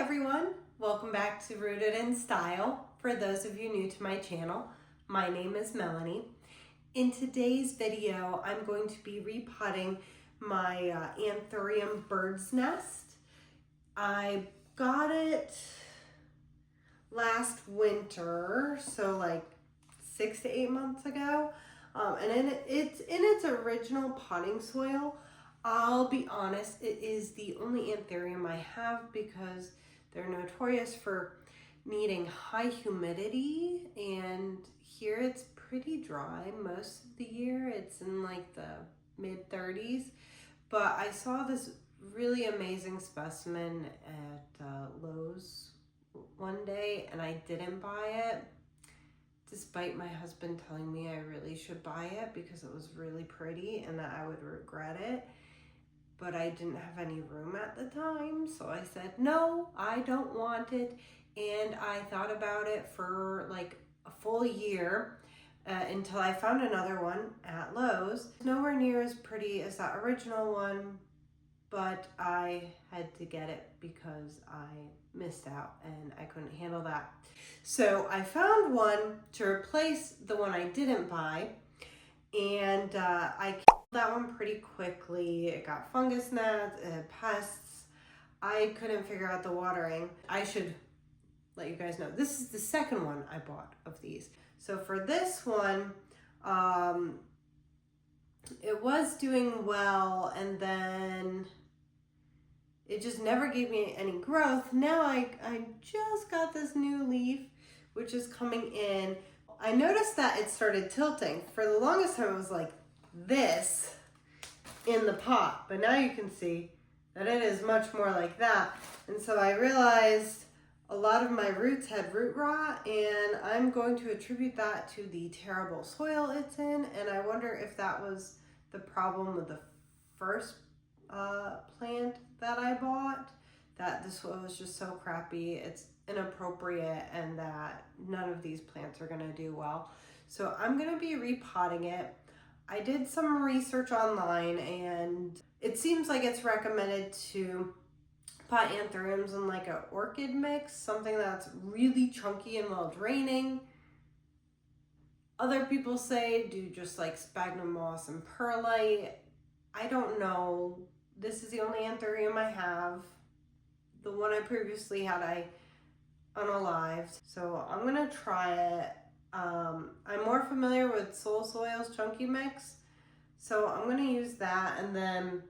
everyone, welcome back to Rooted in Style. For those of you new to my channel, my name is Melanie. In today's video, I'm going to be repotting my Anthurium bird's nest. I got it last winter, so like 6 to 8 months ago, and it's in its original potting soil. I'll be honest, it is the only Anthurium I have because they're notorious for needing high humidity, and here it's pretty dry most of the year. It's in like the mid 30s, but I saw this really amazing specimen at Lowe's one day and I didn't buy it, despite my husband telling me I really should buy it because it was really pretty and that I would regret it. But I didn't have any room at the time, so I said, no, I don't want it. And I thought about it for like a full year until I found another one at Lowe's. Nowhere near as pretty as that original one, but I had to get it because I missed out and I couldn't handle that. So I found one to replace the one I didn't buy, and I that one pretty quickly. It got fungus gnats, pests. I couldn't figure out the watering. I should let you guys know, this is the second one I bought of these. So for this one, it was doing well, and then it just never gave me any growth. Now I just got this new leaf, which is coming in. I noticed that it started tilting. For the longest time, it was like this in the pot, but now you can see that it is much more like that. And so I realized a lot of my roots had root rot, and I'm going to attribute that to the terrible soil it's in. And I wonder if that was the problem with the first plant that I bought, that the soil was just so crappy, it's inappropriate, and that none of these plants are gonna do well. So I'm gonna be repotting it. I did some research online, and it seems like it's recommended to pot anthuriums in like an orchid mix, something that's really chunky and well draining. Other people say do just like sphagnum moss and perlite. I don't know. This is the only Anthurium I have. The one I previously had I unalived, so I'm gonna try it. I'm more familiar with Soul Soil's chunky mix, so I'm gonna use that, and then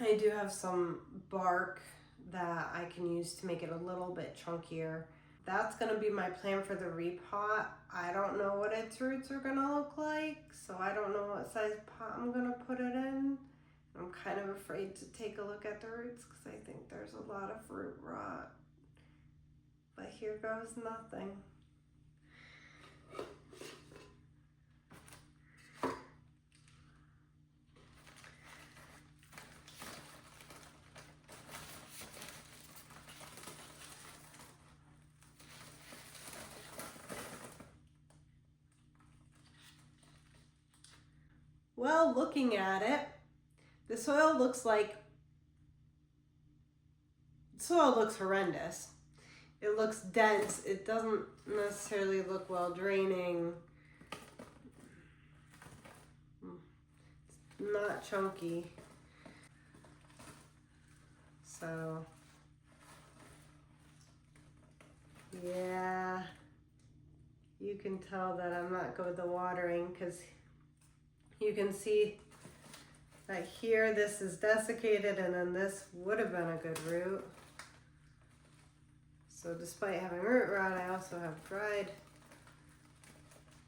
I do have some bark that I can use to make it a little bit chunkier. That's gonna be my plan for the repot. I don't know what its roots are gonna look like, so I don't know what size pot I'm gonna put it in. I'm kind of afraid to take a look at the roots because I think there's a lot of root rot. But here goes nothing. Well, looking at it, the soil looks horrendous. It looks dense. It doesn't necessarily look well draining. It's not chunky. So, yeah, you can tell that I'm not good with the watering because you can see that here this is desiccated, and then this would have been a good root. So despite having root rot, I also have dried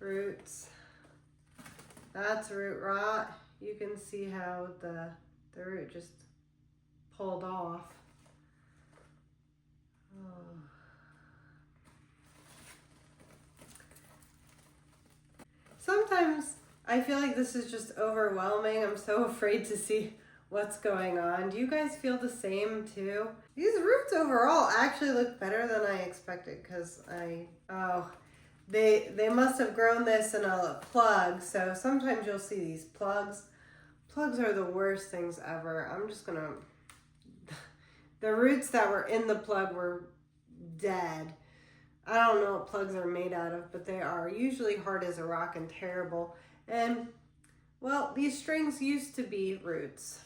roots. That's root rot. You can see how the root just pulled off. Oh. Sometimes I feel like this is just overwhelming. I'm so afraid to see what's going on. Do you guys feel the same too? These roots overall actually look better than I expected, because they must have grown this in a plug. So sometimes you'll see these plugs. Plugs are the worst things ever. I'm just gonna, the roots that were in the plug were dead. I don't know what plugs are made out of, but they are usually hard as a rock and terrible. And, well, these strings used to be roots.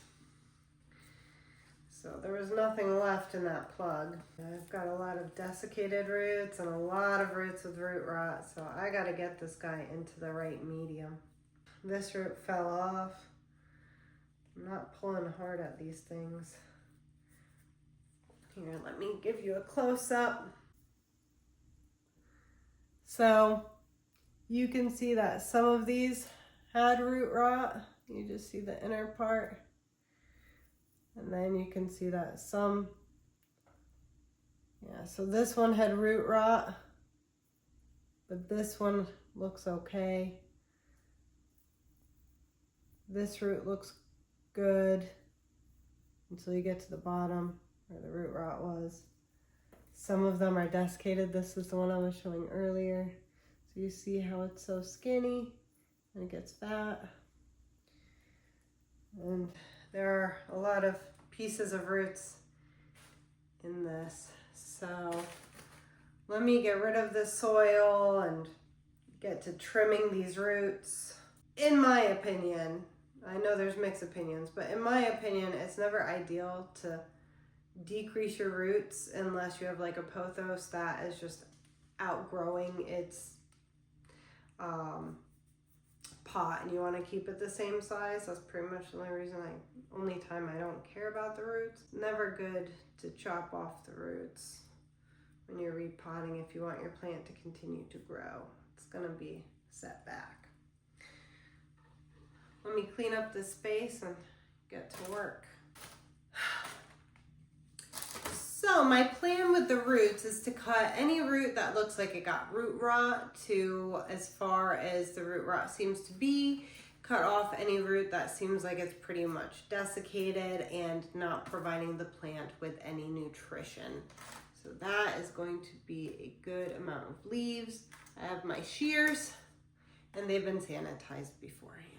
So there was nothing left in that plug. I've got a lot of desiccated roots and a lot of roots with root rot, so I gotta get this guy into the right medium. This root fell off. I'm not pulling hard at these things. Here, let me give you a close-up. So you can see that some of these had root rot. You just see the inner part. And then you can see that some, yeah, so this one had root rot, but this one looks okay. This root looks good until you get to the bottom where the root rot was. Some of them are desiccated. This is the one I was showing earlier. So you see how it's so skinny and it gets fat. And there are a lot of pieces of roots in this. So let me get rid of the soil and get to trimming these roots. In my opinion, I know there's mixed opinions, but in my opinion, it's never ideal to decrease your roots unless you have like a pothos that is just outgrowing its pot and you want to keep it the same size. That's pretty much the only time I don't care about the roots. Never good to chop off the roots when you're repotting if you want your plant to continue to grow. It's gonna be set back. Let me clean up this space and get to work. So my plan with the roots is to cut any root that looks like it got root rot to as far as the root rot seems to be. Cut off any root that seems like it's pretty much desiccated and not providing the plant with any nutrition. So that is going to be a good amount of leaves. I have my shears and they've been sanitized beforehand.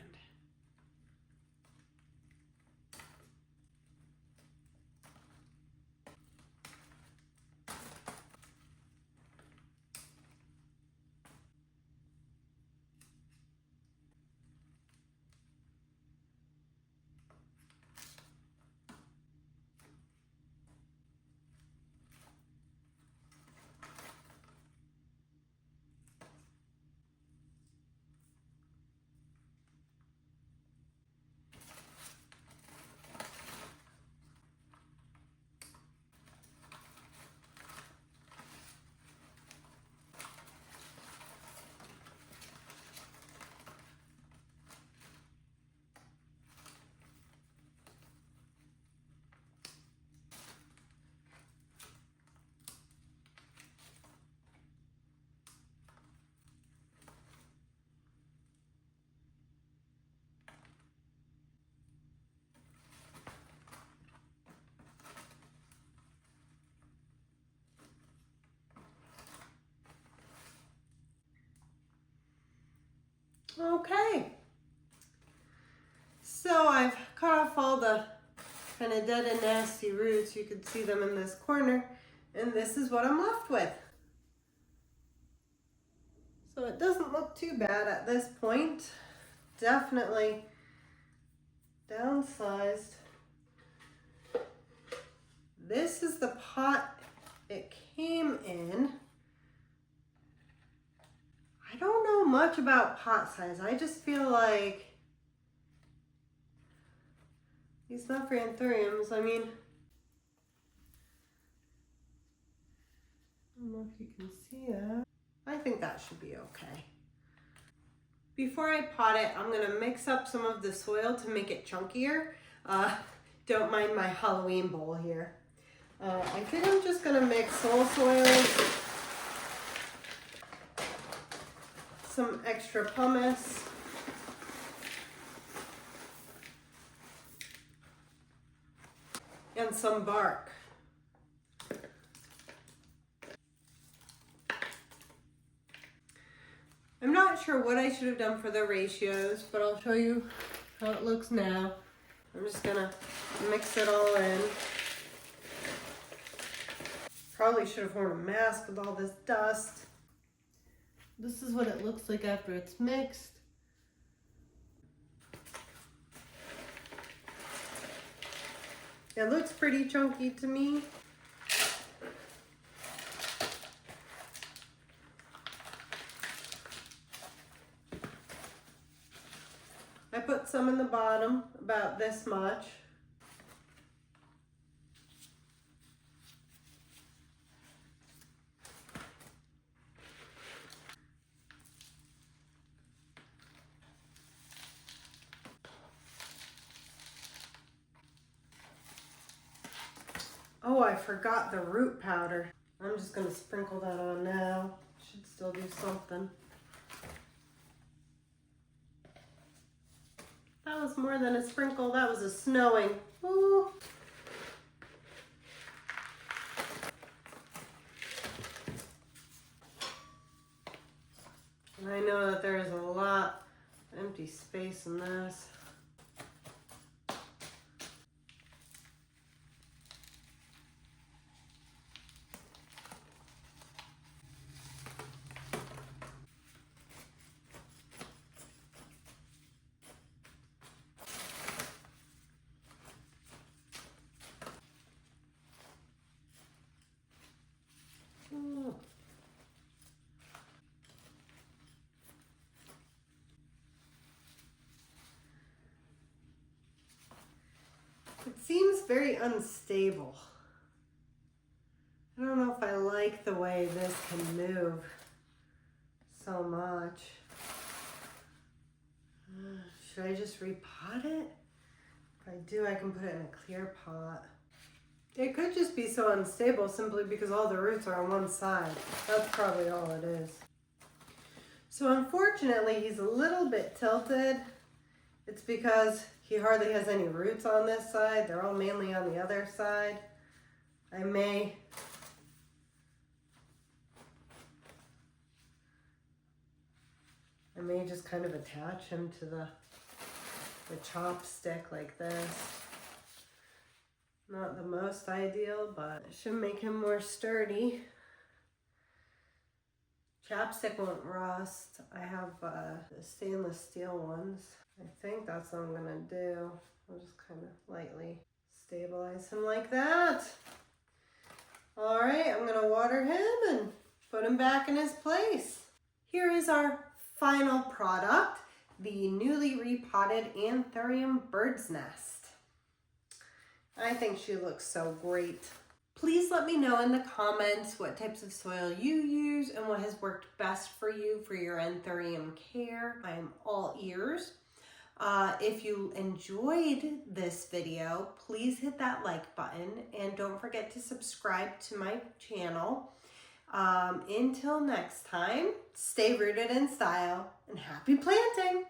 Okay, so I've cut off all the kind of dead and nasty roots. You can see them in this corner, and this is what I'm left with. So it doesn't look too bad at this point. Definitely downsized. This is the pot it came in. I don't know much about pot size. I just feel like these not for Anthuriums. I mean, I don't know if you can see that. I think that should be okay. Before I pot it, I'm gonna mix up some of the soil to make it chunkier. Don't mind my Halloween bowl here. I think I'm just gonna mix soil, some extra pumice, and some bark. I'm not sure what I should have done for the ratios, but I'll show you how it looks now. I'm just gonna mix it all in. probably should have worn a mask with all this dust. This is what it looks like after it's mixed. It looks pretty chunky to me. I put some in the bottom, about this much. Oh, I forgot the root powder. I'm just gonna sprinkle that on now. Should still do something. That was more than a sprinkle, that was a snowing. Ooh. And I know that there is a lot of empty space in this. It seems very unstable. I don't know if I like the way this can move so much. Should I just repot it? If I do, I can put it in a clear pot. It could just be so unstable simply because all the roots are on one side. That's probably all it is. So unfortunately, he's a little bit tilted. It's because he hardly has any roots on this side. They're all mainly on the other side. I may just kind of attach him to the chopstick like this. Not the most ideal, but it should make him more sturdy. Chapstick won't rust. I have the stainless steel ones. I think that's what I'm gonna do. I'll just kind of lightly stabilize him like that. All right, I'm gonna water him and put him back in his place. Here is our final product, the newly repotted Anthurium bird's nest. I think she looks so great. Please let me know in the comments what types of soil you use and what has worked best for you for your Anthurium care. I am all ears. If you enjoyed this video, please hit that like button and don't forget to subscribe to my channel. Until next time, stay rooted in style and happy planting!